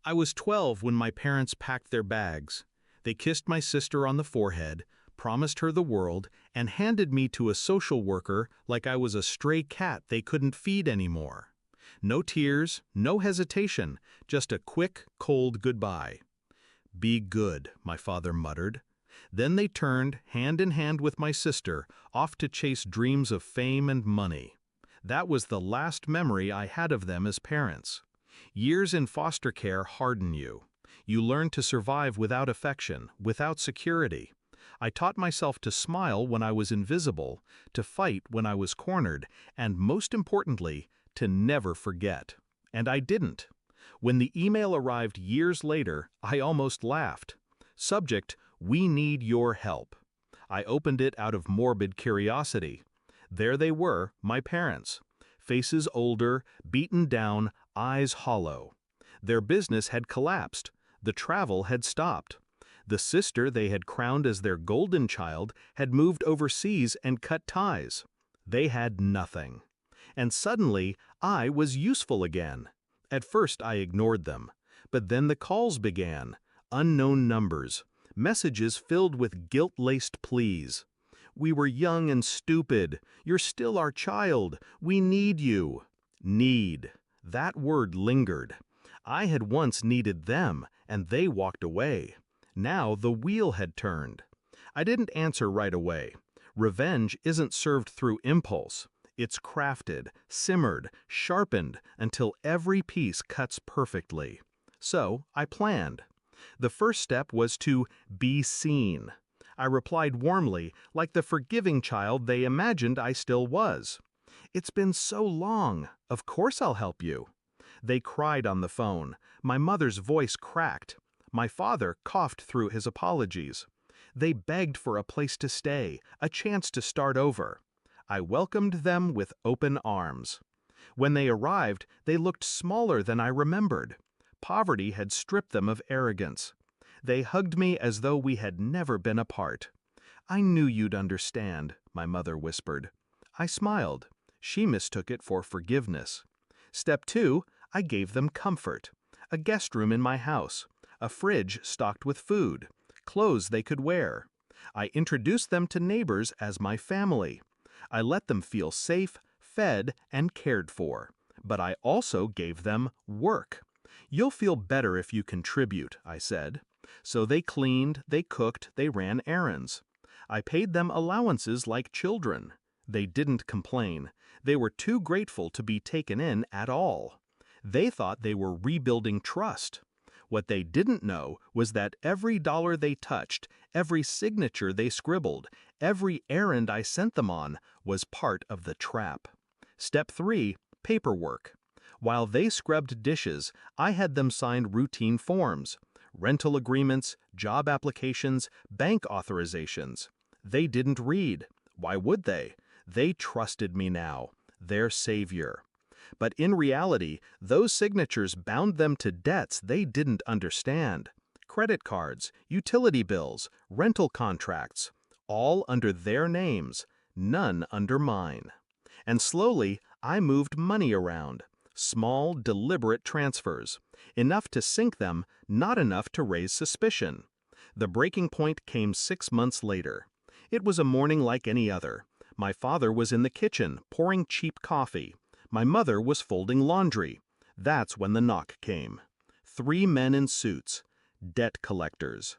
I was 12 when my parents packed their bags. They kissed my sister on the forehead, promised her the world, and handed me to a social worker like I was a stray cat they couldn't feed anymore. No tears, no hesitation, just a quick, cold goodbye. "Be good," my father muttered. Then they turned, hand in hand with my sister, off to chase dreams of fame and money. That was the last memory I had of them as parents. Years in foster care harden you. You learn to survive without affection, without security. I taught myself to smile when I was invisible, to fight when I was cornered, and most importantly, to never forget. And I didn't. When the email arrived years later, I almost laughed. Subject: "We need your help." I opened it out of morbid curiosity. There they were, my parents. Faces older, beaten down, eyes hollow. Their business had collapsed. The travel had stopped. The sister they had crowned as their golden child had moved overseas and cut ties. They had nothing. And suddenly, I was useful again. At first I ignored them. But then the calls began. Unknown numbers. Messages filled with guilt-laced pleas. "We were young and stupid. You're still our child. We need you." Need. That word lingered. I had once needed them, and they walked away. Now the wheel had turned. I didn't answer right away. Revenge isn't served through impulse. It's crafted, simmered, sharpened until every piece cuts perfectly. So I planned. The first step was to be seen. I replied warmly, like the forgiving child they imagined I still was. "It's been so long. Of course I'll help you." They cried on the phone. My mother's voice cracked. My father coughed through his apologies. They begged for a place to stay, a chance to start over. I welcomed them with open arms. When they arrived, they looked smaller than I remembered. Poverty had stripped them of arrogance. They hugged me as though we had never been apart. "I knew you'd understand," my mother whispered. I smiled. She mistook it for forgiveness. Step 2, I gave them comfort. A guest room in my house, a fridge stocked with food, clothes they could wear. I introduced them to neighbors as my family. I let them feel safe, fed, and cared for. But I also gave them work. "You'll feel better if you contribute," I said. So they cleaned, they cooked, they ran errands. I paid them allowances like children. They didn't complain. They were too grateful to be taken in at all. They thought they were rebuilding trust. What they didn't know was that every dollar they touched, every signature they scribbled, every errand I sent them on was part of the trap. Step 3, paperwork. While they scrubbed dishes, I had them sign routine forms. Rental agreements, job applications, bank authorizations. They didn't read. Why would they? They trusted me now, their savior. But in reality, those signatures bound them to debts they didn't understand. Credit cards, utility bills, rental contracts, all under their names, none under mine. And slowly, I moved money around. Small, deliberate transfers. Enough to sink them, not enough to raise suspicion. The breaking point came 6 months later. It was a morning like any other. My father was in the kitchen, pouring cheap coffee. My mother was folding laundry. That's when the knock came. 3 men in suits. Debt collectors.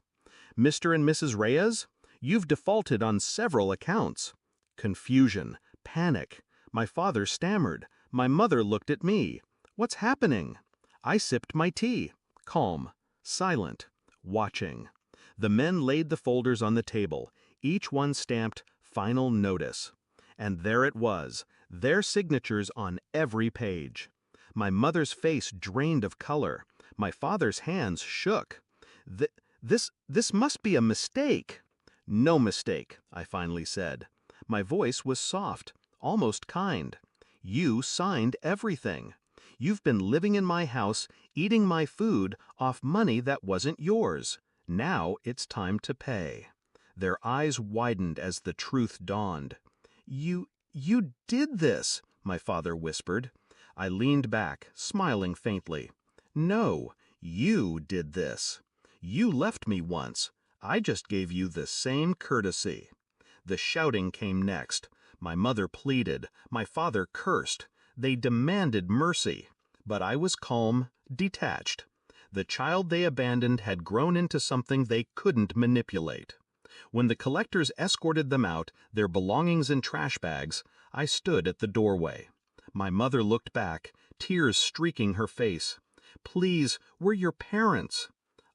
"Mr. and Mrs. Reyes? You've defaulted on several accounts." Confusion. Panic. My father stammered. My mother looked at me. "What's happening?" I sipped my tea. Calm. Silent. Watching. The men laid the folders on the table, each one stamped "Final Notice." And there it was, their signatures on every page. My mother's face drained of color. My father's hands shook. This must be a mistake." "No mistake," I finally said. My voice was soft, almost kind. "You signed everything. You've been living in my house, eating my food off money that wasn't yours. Now it's time to pay." Their eyes widened as the truth dawned. You did this," my father whispered. I leaned back, smiling faintly. "No, You did this. You left me once. I just gave you the same courtesy. The shouting came next. My mother pleaded. My father cursed. They demanded mercy. But I was calm, detached. The child they abandoned had grown into something they couldn't manipulate. When the collectors escorted them out, their belongings in trash bags, I stood at the doorway. My mother looked back, tears streaking her face. Please, we're your parents.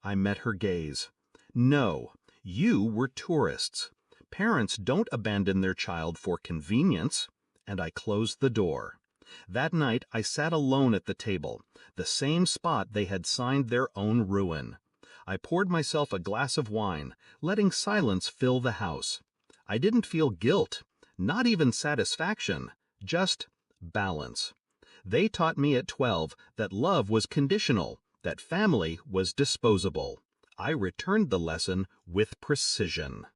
I met her gaze. No, you were tourists. Parents don't abandon their child for convenience. And I closed the door. That night I sat alone at the table, the same spot they had signed their own ruin. I poured myself a glass of wine, letting silence fill the house. I didn't feel guilt, not even satisfaction, just balance. They taught me at 12 that love was conditional, that family was disposable. I returned the lesson with precision.